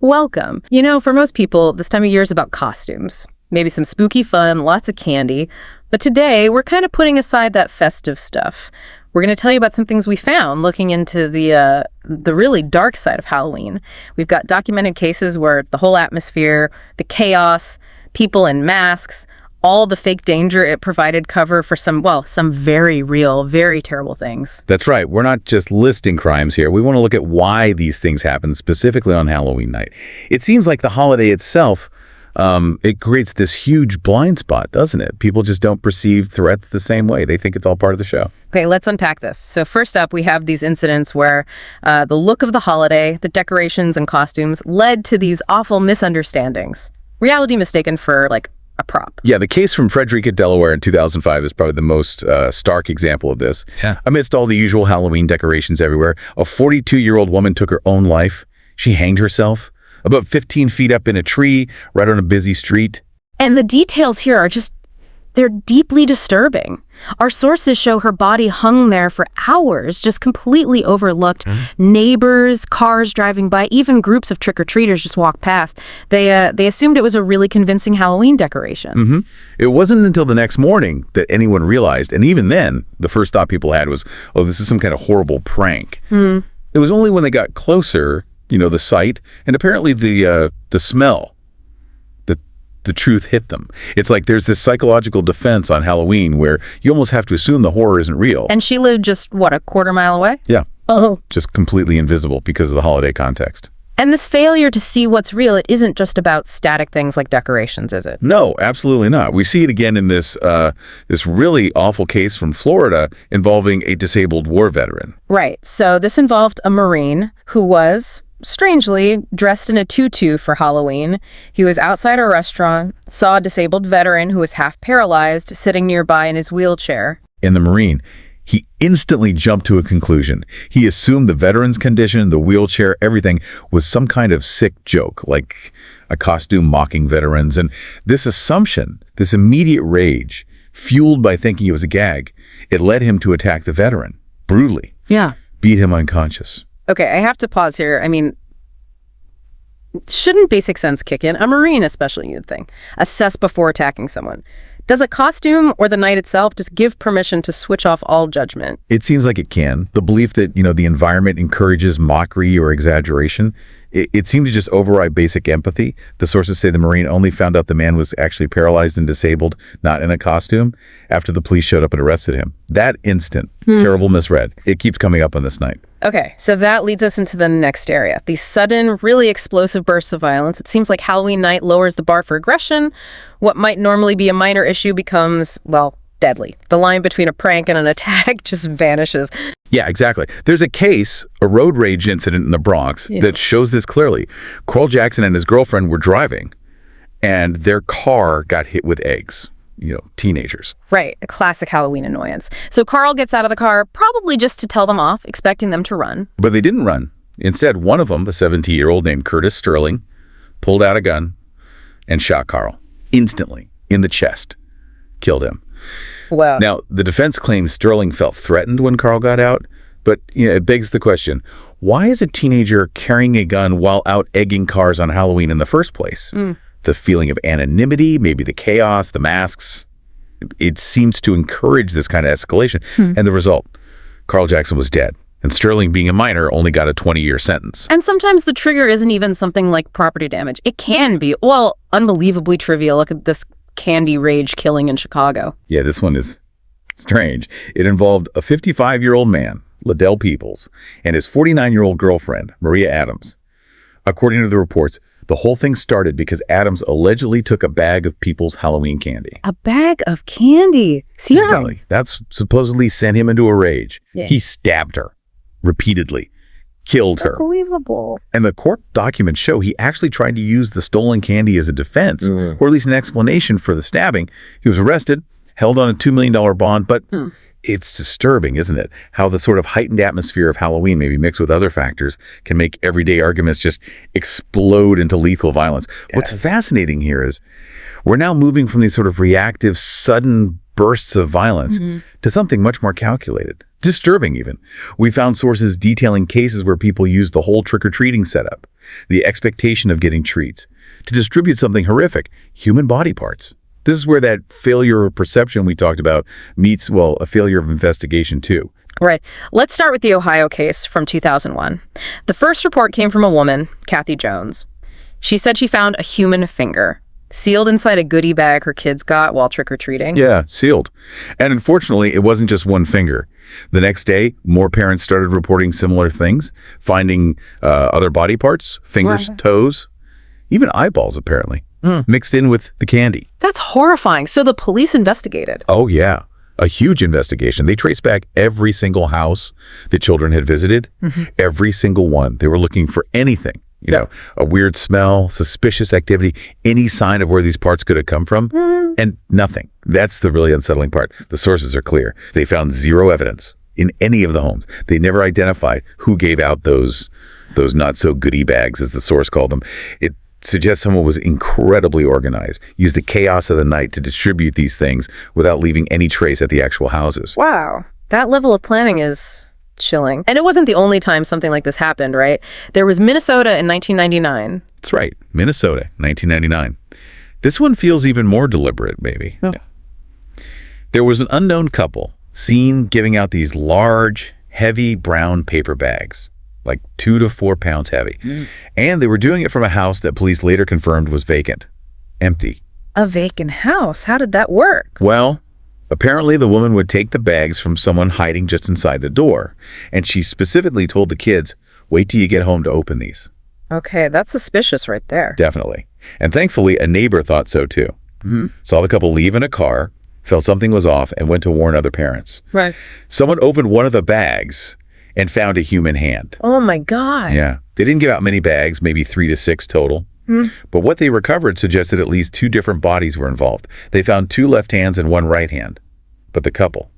Welcome. You know, for most people, this time of year is about costumes. Maybe some spooky fun, lots of candy. But today, we're kind of putting aside that festive stuff. We're going to tell you about some things we found looking into the really dark side of Halloween. We've got documented cases where the whole atmosphere, the chaos, people in masks, all the fake danger it provided cover for some very real, very terrible things. That's right. We're not just listing crimes here. We want to look at why these things happen, specifically on Halloween night. It seems like the holiday itself, it creates this huge blind spot, doesn't it? People just don't perceive threats the same way. They think it's all part of the show. Okay, let's unpack this. So first up, we have these incidents where the look of the holiday, the decorations and costumes led to these awful misunderstandings. Reality mistaken for, a prop. Yeah, the case from Frederica, Delaware in 2005 is probably the most stark example of this. Yeah. Amidst all the usual Halloween decorations everywhere, a 42-year-old woman took her own life. She hanged herself about 15 feet up in a tree right on a busy street. And the details here are they're deeply disturbing. Our sources show her body hung there for hours, just completely overlooked. Neighbors, cars driving by, even groups of trick-or-treaters just walked past. They assumed it was a really convincing Halloween decoration. It wasn't until the next morning that anyone realized, and even then, the first thought people had was, oh, this is some kind of horrible prank. It was only when they got closer, the sight, and apparently the smell, the truth hit them. It's like there's this psychological defense on Halloween where you almost have to assume the horror isn't real. And she lived just, a quarter mile away? Yeah. Oh. Just completely invisible because of the holiday context. And this failure to see what's real, it isn't just about static things like decorations, is it? No, absolutely not. We see it again in this really awful case from Florida involving a disabled war veteran. Right. So this involved a Marine who was, strangely, dressed in a tutu for Halloween. He was outside a restaurant, saw a disabled veteran who was half paralyzed sitting nearby in his wheelchair. And the Marine, he instantly jumped to a conclusion. He assumed the veteran's condition, the wheelchair, everything was some kind of sick joke, like a costume mocking veterans. And this assumption, this immediate rage, fueled by thinking it was a gag, it led him to attack the veteran brutally. Yeah. Beat him unconscious. Okay, I have to pause here. I mean, shouldn't basic sense kick in? A Marine especially, you'd think. Assess before attacking someone. Does a costume or the night itself just give permission to switch off all judgment? It seems like it can. The belief that, the environment encourages mockery or exaggeration, it seemed to just override basic empathy. The sources say the Marine only found out the man was actually paralyzed and disabled, not in a costume, after the police showed up and arrested him. That instant, terrible misread. It keeps coming up on this night. Okay, so that leads us into the next area. These sudden, really explosive bursts of violence. It seems like Halloween night lowers the bar for aggression. What might normally be a minor issue becomes, deadly. The line between a prank and an attack just vanishes. Yeah, exactly. There's a case, a road rage incident in the Bronx that shows this clearly. Carl Jackson and his girlfriend were driving, and their car got hit with eggs. Teenagers. Right, a classic Halloween annoyance. So Carl gets out of the car, probably just to tell them off, expecting them to run. But they didn't run. Instead, one of them, a 17-year-old named Curtis Sterling, pulled out a gun and shot Carl instantly in the chest. Killed him. Wow. Now, the defense claims Sterling felt threatened when Carl got out, but it begs the question, why is a teenager carrying a gun while out egging cars on Halloween in the first place? The feeling of anonymity, maybe the chaos, the masks, it seems to encourage this kind of escalation. And the result, Carl Jackson was dead. And Sterling, being a minor, only got a 20-year sentence. And sometimes the trigger isn't even something like property damage. It can be, unbelievably trivial. Look at this candy rage killing in Chicago. Yeah, this one is strange. It involved a 55-year-old man, Liddell Peoples, and his 49-year-old girlfriend, Maria Adams. According to the reports, the whole thing started because Adams allegedly took a bag of Peoples' Halloween candy. A bag of candy? Seriously, that's supposedly sent him into a rage. Yeah. He stabbed her repeatedly, killed her. Unbelievable. And the court documents show he actually tried to use the stolen candy as a defense, or at least an explanation for the stabbing. He was arrested, held on a $2 million bond, but it's disturbing, isn't it? How the sort of heightened atmosphere of Halloween, maybe mixed with other factors, can make everyday arguments just explode into lethal violence. Yeah. What's fascinating here is we're now moving from these sort of reactive, sudden bursts of violence to something much more calculated, Disturbing, even. We found sources detailing cases where people used the whole trick-or-treating setup, the expectation of getting treats, to distribute something horrific, human body parts. This is where that failure of perception we talked about meets, well, a failure of investigation, too. Right. Let's start with the Ohio case from 2001. The first report came from a woman, Kathy Jones. She said she found a human finger sealed inside a goodie bag her kids got while trick-or-treating. Yeah, sealed. And unfortunately, it wasn't just one finger. The next day, more parents started reporting similar things, finding other body parts, fingers, toes, even eyeballs, apparently, mixed in with the candy. That's horrifying. So the police investigated. Oh, yeah. A huge investigation. They traced back every single house the children had visited, every single one. They were looking for anything. You know, a weird smell, suspicious activity, any sign of where these parts could have come from, and nothing. That's the really unsettling part. The sources are clear. They found zero evidence in any of the homes. They never identified who gave out those not-so-goodie bags, as the source called them. It suggests someone was incredibly organized, used the chaos of the night to distribute these things without leaving any trace at the actual houses. Wow. That level of planning is chilling. And it wasn't the only time something like this happened, right? There was Minnesota in 1999. That's right. Minnesota, 1999. This one feels even more deliberate, maybe. Oh. Yeah. There was an unknown couple seen giving out these large, heavy brown paper bags, like 2 to 4 pounds heavy. And they were doing it from a house that police later confirmed was vacant, empty. A vacant house? How did that work? Well, apparently the woman would take the bags from someone hiding just inside the door, and she specifically told the kids, wait till you get home to open these. Okay, that's suspicious right there. Definitely. And thankfully, a neighbor thought so too. Saw the couple leave in a car, felt something was off, and went to warn other parents. Right. Someone opened one of the bags and found a human hand. Oh my God. Yeah. They didn't give out many bags, maybe 3 to 6 total. But what they recovered suggested at least 2 different bodies were involved. They found 2 left hands and 1 right hand. But the couple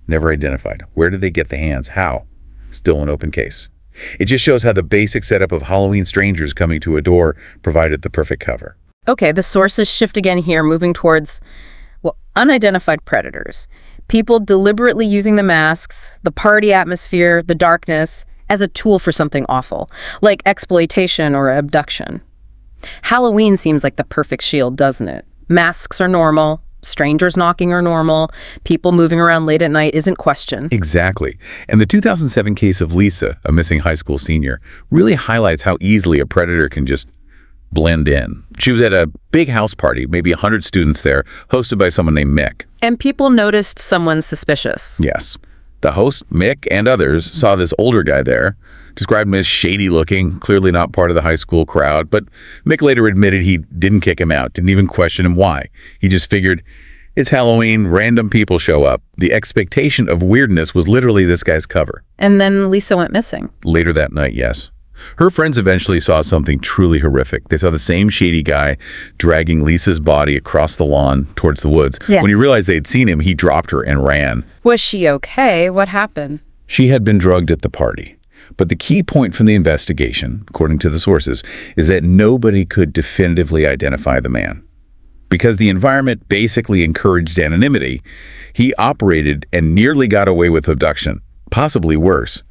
never identified. Where did they get the hands? How? Still an open case. It just shows how the basic setup of Halloween strangers coming to a door provided the perfect cover. Okay, the sources shift again here, moving towards, well, unidentified predators. People deliberately using the masks, the party atmosphere, the darkness, as a tool for something awful, like exploitation or abduction. Halloween seems like the perfect shield, doesn't it? Masks are normal. Strangers knocking are normal. People moving around late at night isn't questioned. Exactly. And the 2007 case of Lisa, a missing high school senior, really highlights how easily a predator can just blend in. She was at a big house party, maybe 100 students there, hosted by someone named Mick. And people noticed someone suspicious. Yes. The host, Mick, and others saw this older guy there, described him as shady-looking, clearly not part of the high school crowd, but Mick later admitted he didn't kick him out, didn't even question him why. He just figured, it's Halloween, random people show up. The expectation of weirdness was literally this guy's cover. And then Lisa went missing. Later that night, yes. Her friends eventually saw something truly horrific. They saw the same shady guy dragging Lisa's body across the lawn towards the woods. Yeah. When he realized they'd seen him, he dropped her and ran. Was she okay? What happened? She had been drugged at the party. But the key point from the investigation, according to the sources, is that nobody could definitively identify the man. Because the environment basically encouraged anonymity, he operated and nearly got away with abduction, possibly worse,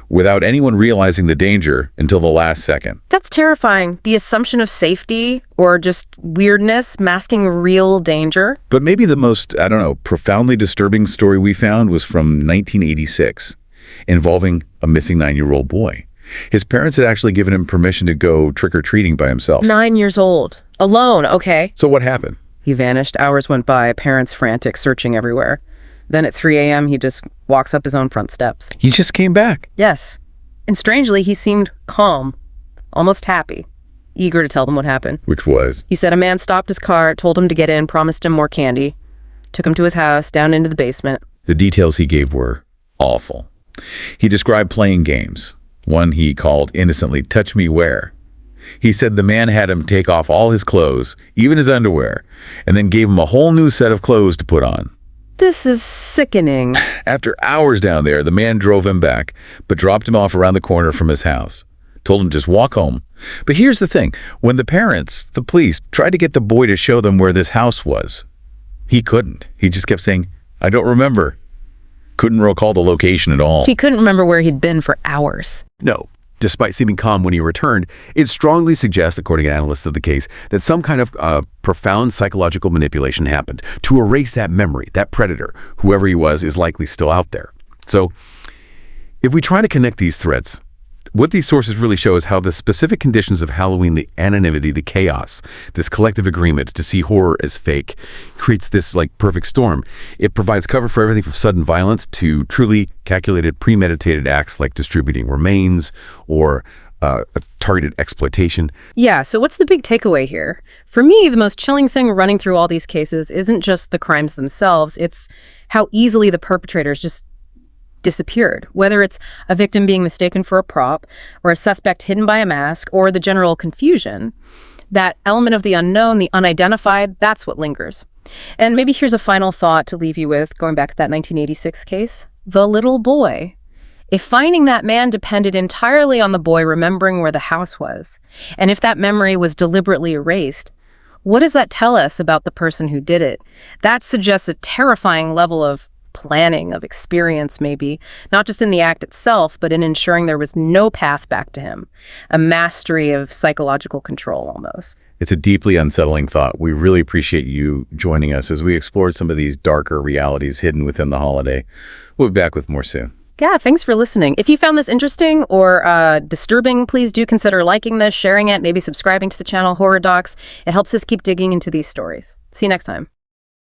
without anyone realizing the danger until the last second. That's terrifying. The assumption of safety or just weirdness masking real danger. But maybe the most, profoundly disturbing story we found was from 1986, involving a missing 9-year-old boy. His parents had actually given him permission to go trick-or-treating by himself. 9 years old. Alone, okay. So what happened? He vanished. Hours went by, parents frantic, searching everywhere. Then at 3 a.m., he just walks up his own front steps. He just came back. Yes. And strangely, he seemed calm, almost happy, eager to tell them what happened. Which was? He said a man stopped his car, told him to get in, promised him more candy, took him to his house, down into the basement. The details he gave were awful. He described playing games. One he called innocently, Touch Me Where. He said the man had him take off all his clothes, even his underwear, and then gave him a whole new set of clothes to put on. This is sickening. After hours down there, the man drove him back, but dropped him off around the corner from his house. Told him just walk home. But here's the thing. When the parents, the police, tried to get the boy to show them where this house was, he couldn't. He just kept saying, I don't remember. couldn't recall the location at all. She couldn't remember where he'd been for hours. No. Despite seeming calm when he returned, it strongly suggests, according to analysts of the case, that some kind of profound psychological manipulation happened to erase that memory. That predator, whoever he was, is likely still out there. So if we try to connect these threads, what these sources really show is how the specific conditions of Halloween, the anonymity, the chaos, this collective agreement to see horror as fake, creates this perfect storm. It provides cover for everything from sudden violence to truly calculated, premeditated acts like distributing remains or a targeted exploitation. Yeah, so what's the big takeaway here? For me, the most chilling thing running through all these cases isn't just the crimes themselves, it's how easily the perpetrators just disappeared, whether it's a victim being mistaken for a prop or a suspect hidden by a mask or the general confusion. That element of the unknown, the unidentified, that's what lingers. And maybe here's a final thought to leave you with, going back to that 1986 case. The little boy. If finding that man depended entirely on the boy remembering where the house was, and if that memory was deliberately erased, what does that tell us about the person who did it? That suggests a terrifying level of planning, of experience maybe, not just in the act itself, but in ensuring there was no path back to him. A mastery of psychological control almost. It's a deeply unsettling thought. We really appreciate you joining us as we explored some of these darker realities hidden within the holiday. We'll be back with more soon. Yeah, thanks for listening. If you found this interesting or disturbing, please do consider liking this, sharing it, maybe subscribing to the channel Horror Docs. It helps us keep digging into these stories. See you next time.